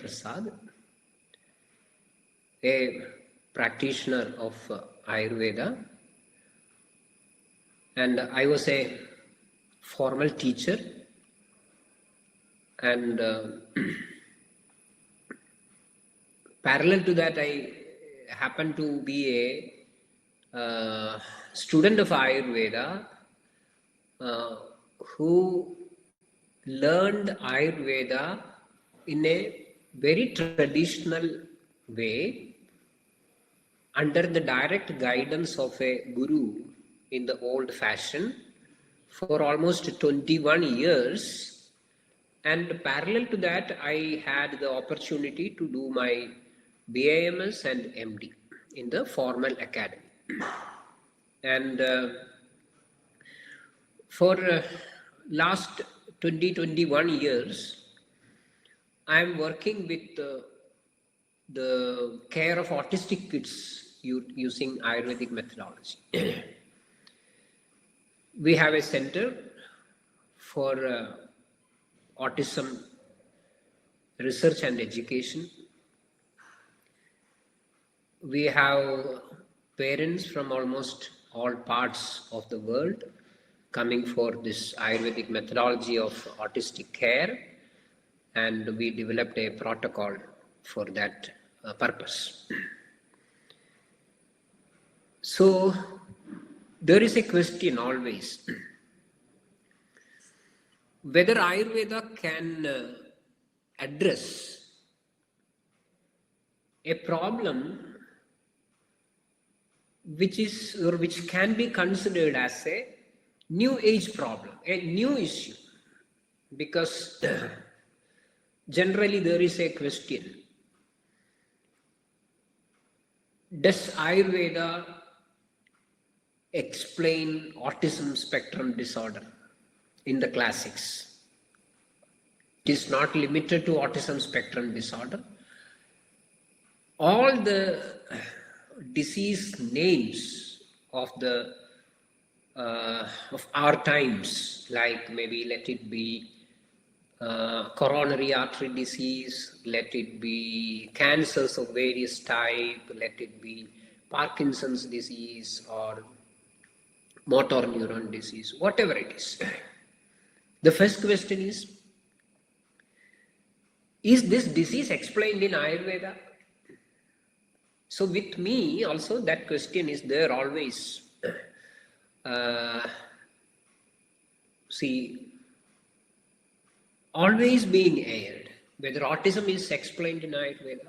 Prasad, a practitioner of Ayurveda, and I was a formal teacher, and parallel to that, I happened to be a student of Ayurveda who learned Ayurveda in a very traditional way under the direct guidance of a guru in the old fashion for almost 21 years. And parallel to that, I had the opportunity to do my BAMS and MD in the formal academy. And for last 21 years, I am working with the care of autistic kids using Ayurvedic methodology. We have a center for autism research and education. We have parents from almost all parts of the world coming for this Ayurvedic methodology of autistic care, and we developed a protocol for that purpose. So there is a question always whether Ayurveda can address a problem which can be considered as a new age problem, a new issue, because generally there is a question: does Ayurveda explain autism spectrum disorder in the classics? It is not limited to autism spectrum disorder. All the disease names of our times, like maybe let it be coronary artery disease, let it be cancers of various type, let it be Parkinson's disease or motor neuron disease, whatever it is. The first question is this disease explained in Ayurveda? So with me also that question is there always. Always being aired, whether autism is explained in Ayurveda.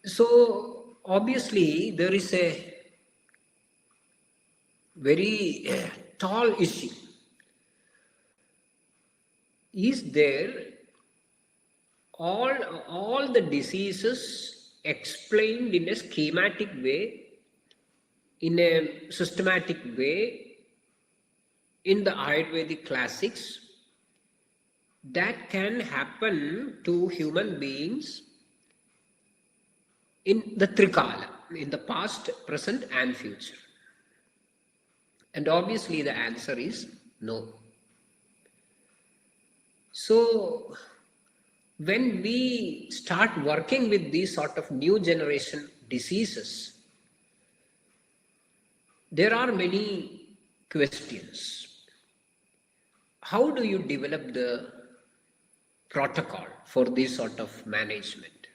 So obviously there is a very tall issue. Is there all the diseases explained in a schematic way, in a systematic way, in the Ayurvedic classics, that can happen to human beings in the Trikala, in the past, present and future? And obviously the answer is no. So when we start working with these sort of new generation diseases, there are many questions. How do you develop the protocol for this sort of management?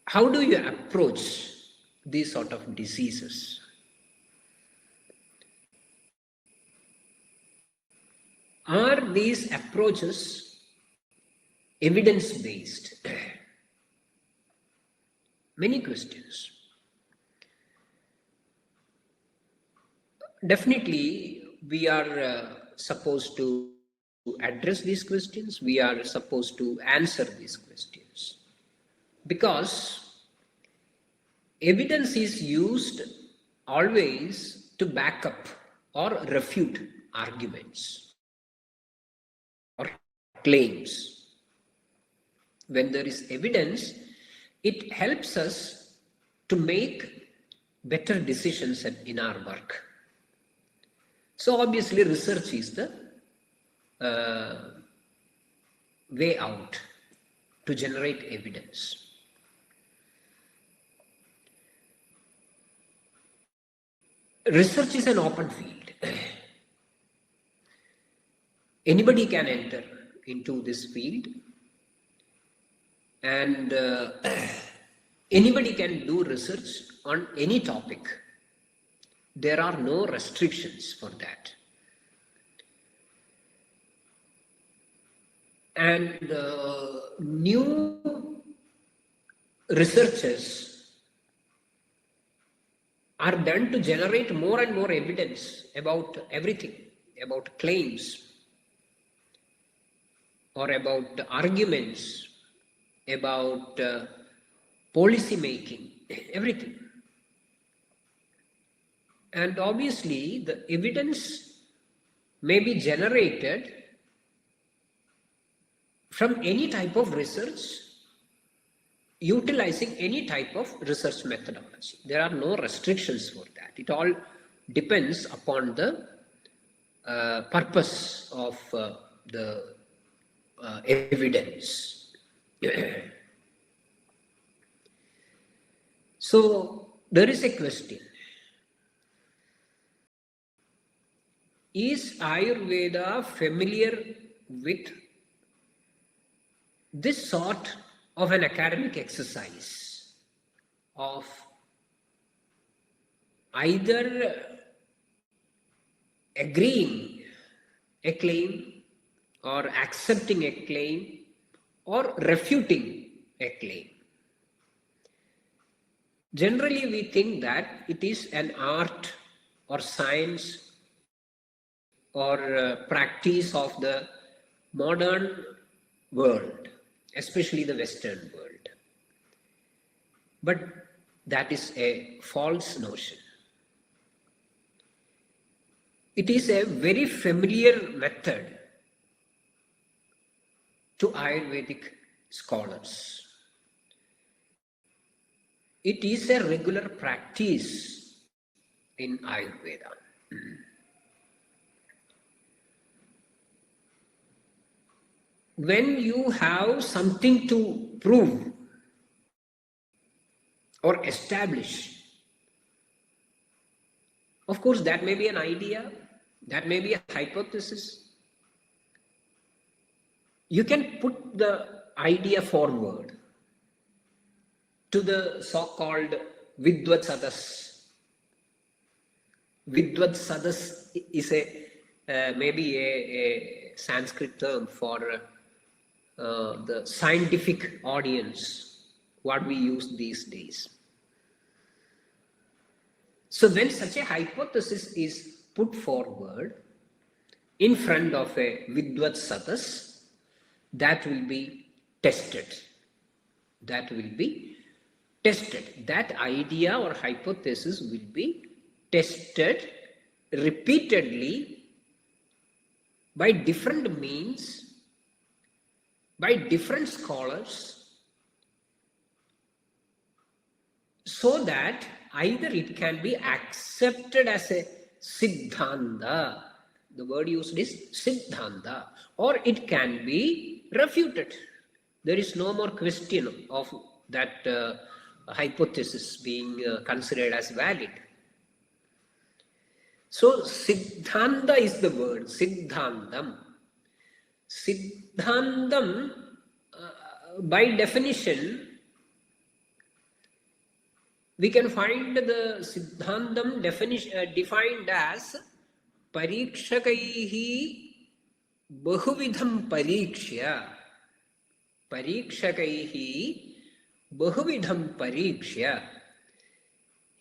How do you approach these sort of diseases? Are these approaches evidence-based? Many questions. Definitely, we are supposed to address these questions. We are supposed to answer these questions, because evidence is used always to back up or refute arguments or claims. When there is evidence, it helps us to make better decisions in our work. So obviously research is the way out to generate evidence. Research is an open field. Anybody can enter into this field, and anybody can do research on any topic. There are no restrictions for that. And new researches are done to generate more and more evidence about everything, about claims, or about arguments, about policy making, everything. And obviously, the evidence may be generated from any type of research, utilizing any type of research methodology. There are no restrictions for that. It all depends upon the purpose of the evidence. So, there is a question. Is Ayurveda familiar with this sort of an academic exercise of either agreeing a claim or accepting a claim or refuting a claim? Generally, we think that it is an art or science or practice of the modern world, especially the Western world. But that is a false notion. It is a very familiar method to Ayurvedic scholars. It is a regular practice in Ayurveda. When you have something to prove or establish, of course, that may be an idea, that may be a hypothesis. You can put the idea forward to the so-called Vidvat Sadas. Vidvat Sadas is maybe a Sanskrit term for the scientific audience, what we use these days. So when such a hypothesis is put forward in front of a Vidvat Sadas, that will be tested. That will be tested. That idea or hypothesis will be tested repeatedly by different means, by different scholars, so that either it can be accepted as a Siddhanta, the word used is Siddhanta, or it can be refuted. There is no more question of that hypothesis being considered as valid. So Siddhanta is the word, Siddhantam. Siddhantam, by definition, we can find the Siddhantam defined as Parikshakaihi Bahuvidham Parikshya. Parikshakaihi Bahuvidham Parikshya.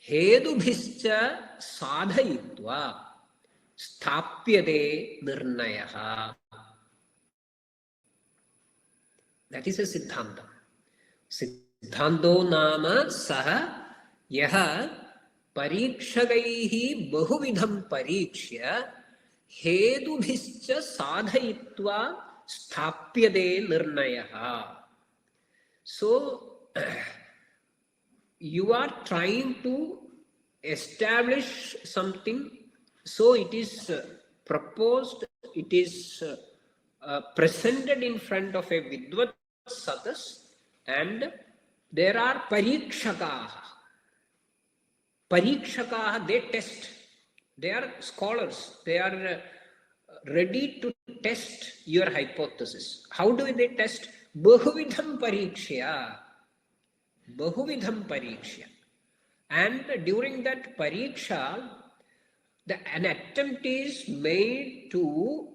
Hedubhischa Sadhayitva Sthapyate Nirnayaha. That is a Siddhanta. Siddhanto nama saha yaha parikshagaihi bahuvidham parikshya hedubhischa sadhayitva sthapyade nirnayaha. So, you are trying to establish something, so it is proposed, it is presented in front of a Vidvat Sadas, and there are Parikshakaha. Parikshakaha, they test. They are scholars. They are ready to test your hypothesis. How do they test? Bahuvidham Parikshya. Bahuvidham Parikshya. And during that Pariksha, an attempt is made to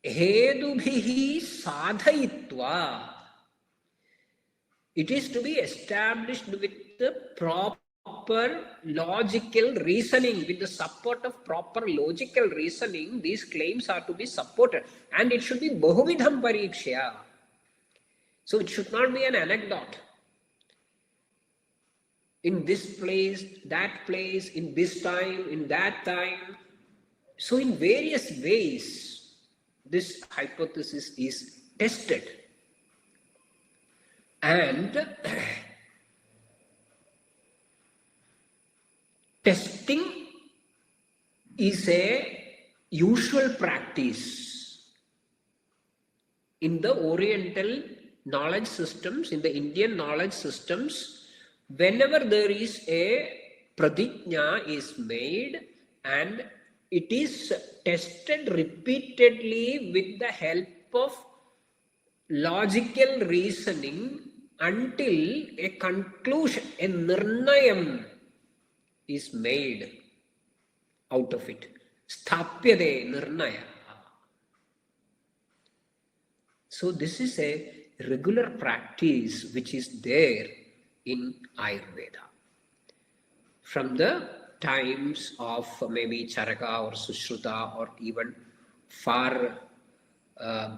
Hedubhihi Sadhayitva. It is to be established with the proper logical reasoning. With the support of proper logical reasoning, these claims are to be supported. And it should be Bahuvidham Parikshya. So it should not be an anecdote. In this place, in this time, in that time. So in various ways, this hypothesis is tested. And testing is a usual practice in the Oriental knowledge systems, in the Indian knowledge systems. Whenever there is a pradijna is made and it is tested repeatedly with the help of logical reasoning until a conclusion, a nirnayam is made out of it. Sthapyade nirnaya. So this is a regular practice which is there in Ayurveda. From the times of maybe Charaka or Sushruta or even far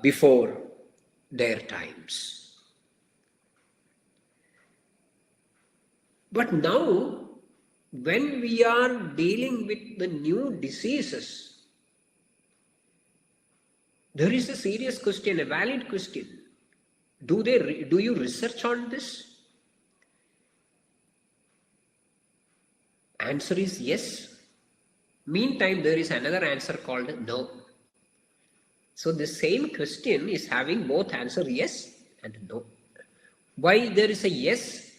before their times. But now, when we are dealing with the new diseases, there is a serious question, a valid question. Do you research on this? Answer is yes. Meantime, there is another answer called no. So the same question is having both answer yes and no. Why there is a yes?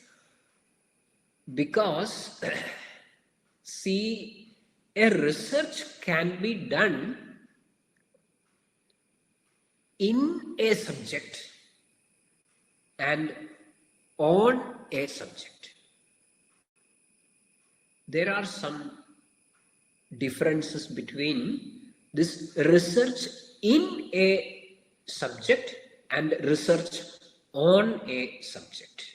Because see, a research can be done in a subject and on a subject. There are some differences between this research in a subject and research on a subject.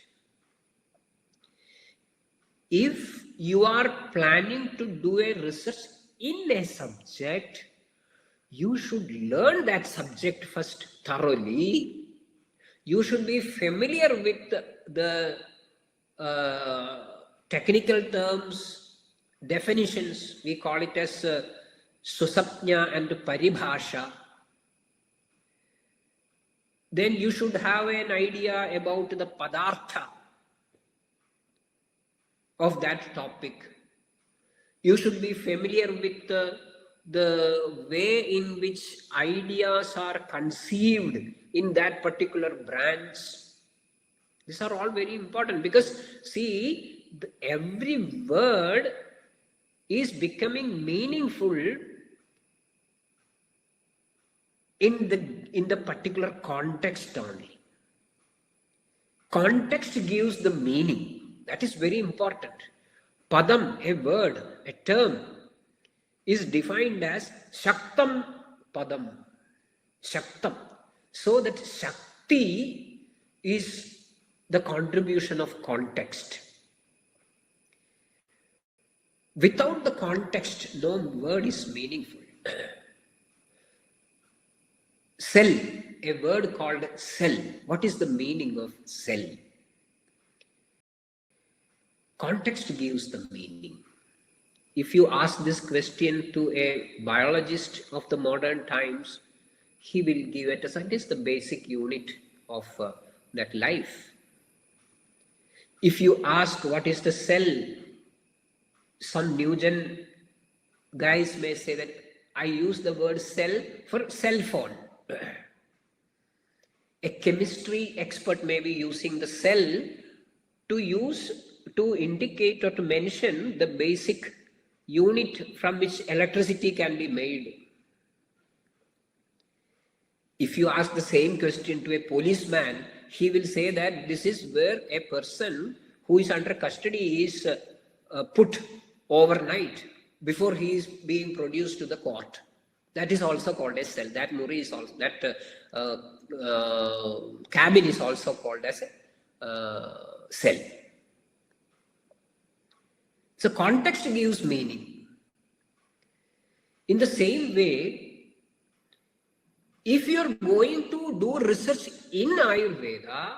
If you are planning to do a research in a subject, you should learn that subject first thoroughly. You should be familiar with the technical terms, definitions. We call it as Susapnya and Paribhasha. Then you should have an idea about the Padartha of that topic. You should be familiar with the way in which ideas are conceived in that particular branch. These are all very important because, see, every word is becoming meaningful in the particular context only. Context gives the meaning. That is very important. Padam, a word, a term, is defined as Shaktam Padam. Shaktam. So that Shakti is the contribution of context. Without the context, no word is meaningful. Cell, a word called cell. What is the meaning of cell? Context gives the meaning. If you ask this question to a biologist of the modern times, he will give it as it is the basic unit of that life. If you ask what is the cell, some new gen guys may say that I use the word cell for cell phone. A chemistry expert may be using the cell to indicate or to mention the basic unit from which electricity can be made. If you ask the same question to a policeman, he will say that this is where a person who is under custody is put overnight before he is being produced to the court. That is also called a cell. That Muri is also, that cabin is also called as a cell. So context gives meaning. In the same way, if you are going to do research in Ayurveda,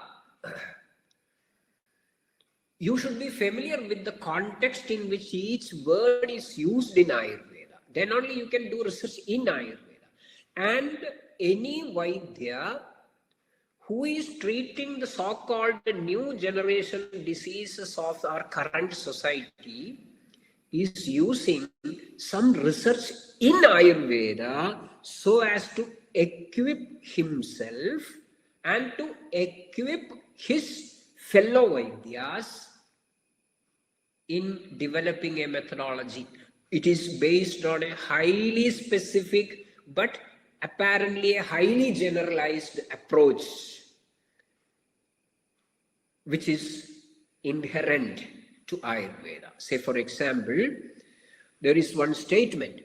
you should be familiar with the context in which each word is used in Ayurveda. Then only you can do research in Ayurveda. And any Vaidya who is treating the so-called new generation diseases of our current society is using some research in Ayurveda so as to equip himself and to equip his fellow Vaidyas in developing a methodology. It is based on a highly specific but apparently a highly generalized approach, which is inherent to Ayurveda. Say, for example, there is one statement.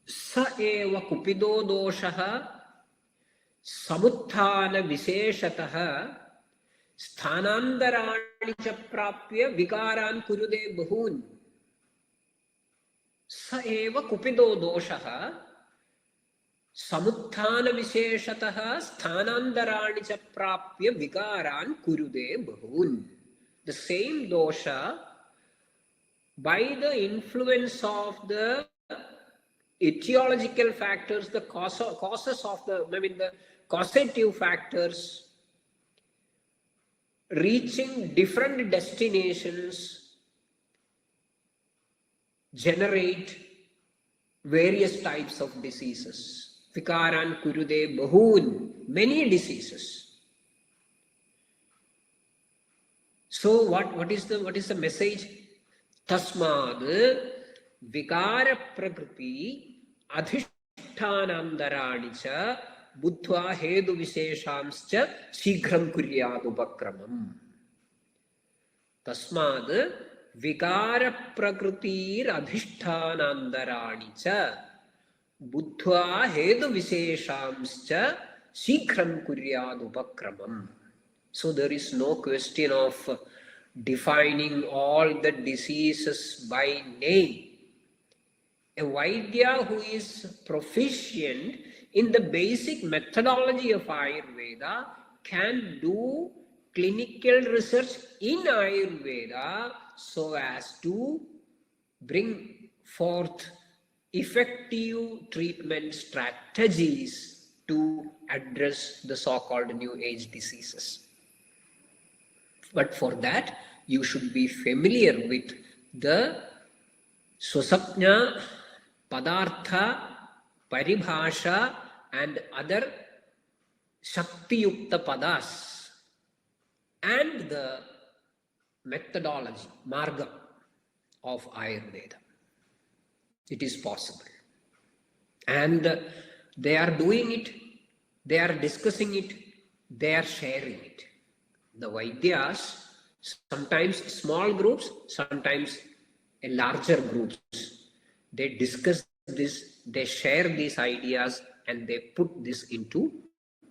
Sa eva kupido doshaha samuthana visheshataha sthanandarani cha prapya vikaran kurude bahun. Sa eva kupido doshaha samuthana visheshataha sthanandarani cha prapya vikaran kurude bahun. The same dosha, by the influence of the etiological factors, the causes of the causative factors, reaching different destinations, generate various types of diseases. Vikaran kurude bahun, many diseases. So what is the message? Tasmad vikara prakriti adhishthanandarani cha buddhva hedu visheshamscha shighram kuryad upakramam. Tasmad vikara prakritir adhishthanandarani cha buddhva hedu visheshamscha shighram kuryad upakramam. So there is no question of defining all the diseases by name. A Vaidya who is proficient in the basic methodology of Ayurveda can do clinical research in Ayurveda so as to bring forth effective treatment strategies to address the so-called new age diseases. But for that, you should be familiar with the Swasapnya, Padartha, Paribhasha and other Shakti-yukta padas and the methodology, marga of Ayurveda. It is possible. And they are doing it, they are discussing it, they are sharing it. The Vaidyas, sometimes small groups, sometimes a larger groups, they discuss this, they share these ideas and they put this into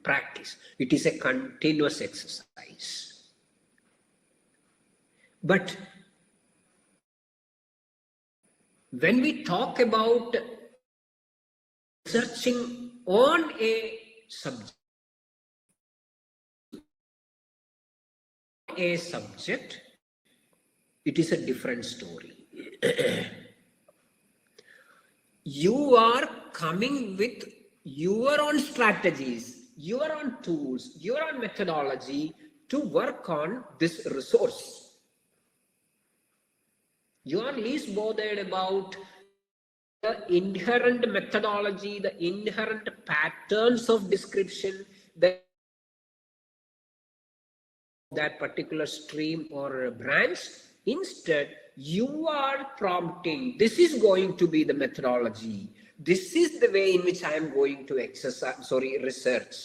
practice. It is a continuous exercise. But when we talk about researching on a subject, it is a different story. You are coming with your own strategies, your own tools, your own methodology to work on this resource. You are least bothered about inherent methodology, the inherent patterns of description, the that particular stream or branch. Instead, you are prompting, this is going to be the methodology. This is the way in which I am going to research.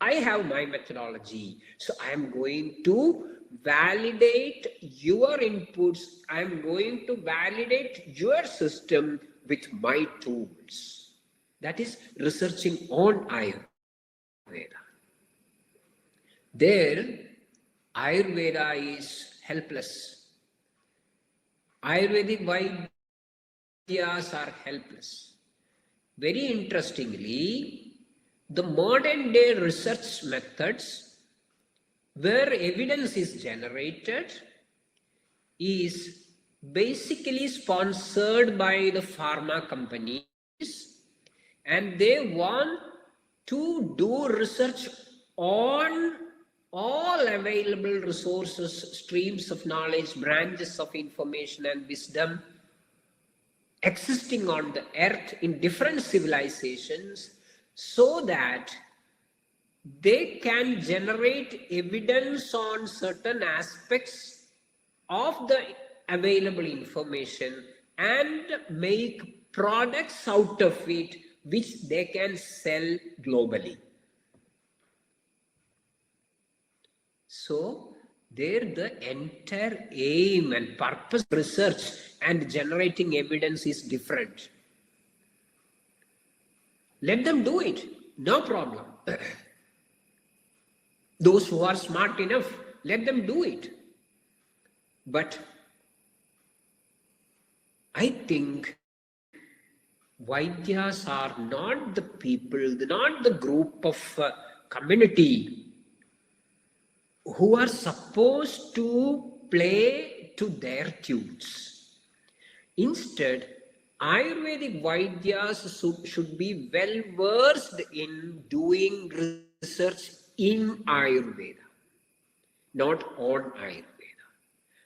I have my methodology. So I am going to validate your inputs. I am going to validate your system with my tools. That is researching on Ayurveda. There, Ayurveda is helpless. Ayurvedic Vaidyas are helpless. Very interestingly, the modern day research methods where evidence is generated is basically sponsored by the pharma companies, and they want to do research on all available resources, streams of knowledge, branches of information and wisdom existing on the earth in different civilizations, so that they can generate evidence on certain aspects of the available information and make products out of it which they can sell globally. So, there the entire aim and purpose of research and generating evidence is different. Let them do it, no problem. Those who are smart enough, let them do it. But I think Vaidyas are not the people, not the group of community who are supposed to play to their tunes. Instead, Ayurvedic Vaidyas should be well versed in doing research in Ayurveda, not on Ayurveda.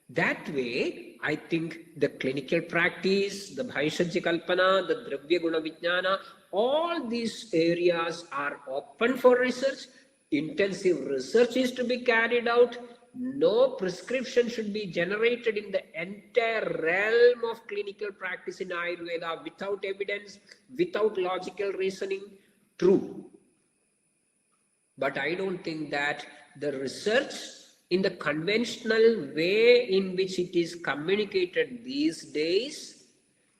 That way, I think the clinical practice, the Bhaishajya Kalpana, the Dravya Guna Vijnana, all these areas are open for research. Intensive research is to be carried out. No prescription should be generated in the entire realm of clinical practice in Ayurveda without evidence, without logical reasoning. True. But I don't think that the research in the conventional way in which it is communicated these days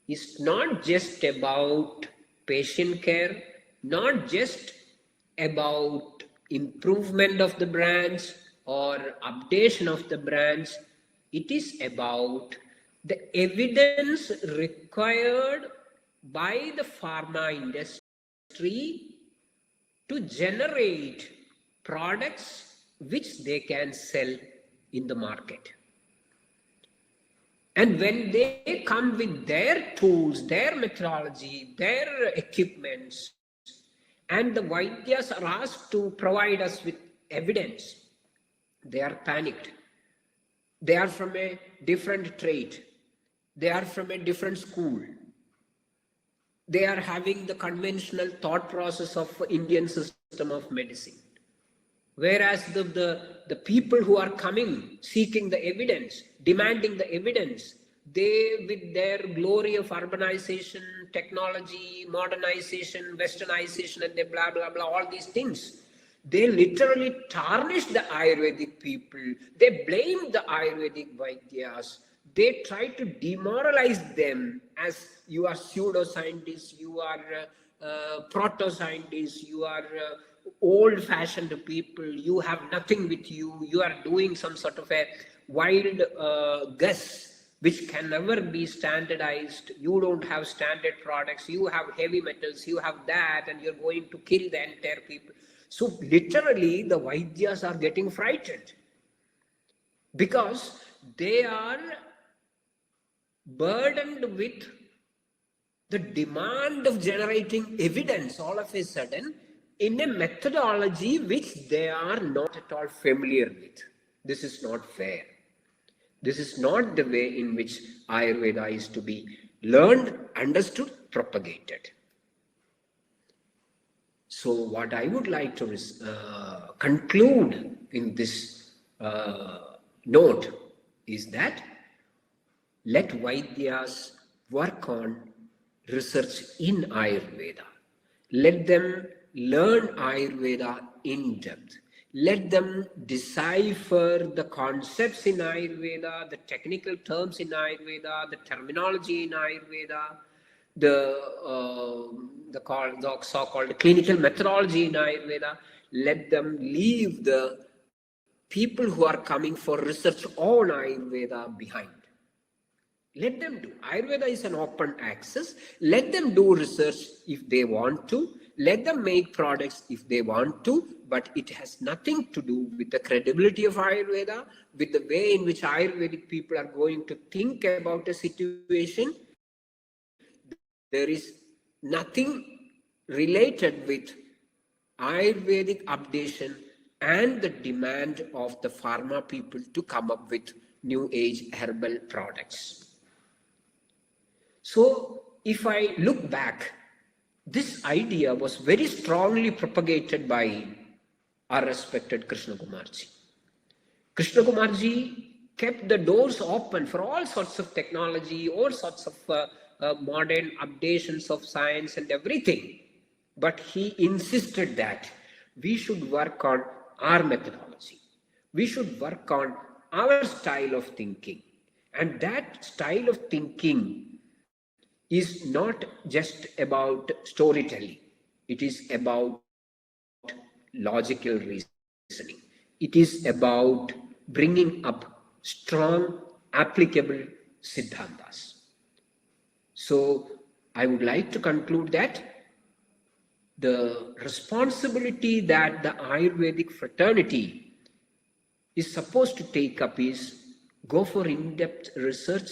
is not just about patient care, not just about improvement of the branch or updation of the branch. It is about the evidence required by the pharma industry to generate products which they can sell in the market. And when they come with their tools, their methodology, their equipments, and the Vaidyas are asked to provide us with evidence, they are panicked. They are from a different trade. They are from a different school. They are having the conventional thought process of Indian system of medicine. Whereas the people who are coming, seeking the evidence, demanding the evidence, they, with their glory of urbanization, technology, modernization, westernization, and they blah, blah, blah, all these things, they literally tarnish the Ayurvedic people. They blame the Ayurvedic Vaidyas. They try to demoralize them as you are pseudoscientists, you are proto-scientists, you are old-fashioned people, you have nothing with you, you are doing some sort of a wild guess which can never be standardized. You don't have standard products, you have heavy metals, you have that, and you're going to kill the entire people. So literally the Vaidyas are getting frightened because they are burdened with the demand of generating evidence all of a sudden in a methodology which they are not at all familiar with. This is not fair. This is not the way in which Ayurveda is to be learned, understood, propagated. So what I would like to conclude in this note is that let Vaidyas work on research in Ayurveda. Let them learn Ayurveda in depth. Let them decipher the concepts in Ayurveda, the technical terms in Ayurveda, the terminology in Ayurveda, the so-called clinical methodology in Ayurveda. Let them leave the people who are coming for research on Ayurveda behind. Let them do. Ayurveda is an open access. Let them do research if they want to. Let them make products if they want to. But it has nothing to do with the credibility of Ayurveda, with the way in which Ayurvedic people are going to think about a situation. There is nothing related with Ayurvedic updation and the demand of the pharma people to come up with new age herbal products. So if I look back, this idea was very strongly propagated by our respected Krishna Kumarji. Krishna Kumarji kept the doors open for all sorts of technology, all sorts of modern updations of science and everything. But he insisted that we should work on our methodology. We should work on our style of thinking. And that style of thinking is not just about storytelling. It is about logical reasoning. It is about bringing up strong, applicable Siddhantas. So I would like to conclude that the responsibility that the Ayurvedic fraternity is supposed to take up is go for in-depth research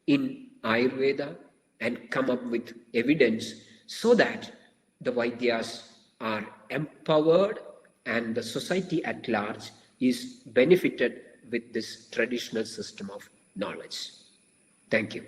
in Ayurveda and come up with evidence so that the Vaidyas are empowered and the society at large is benefited with this traditional system of knowledge. Thank you.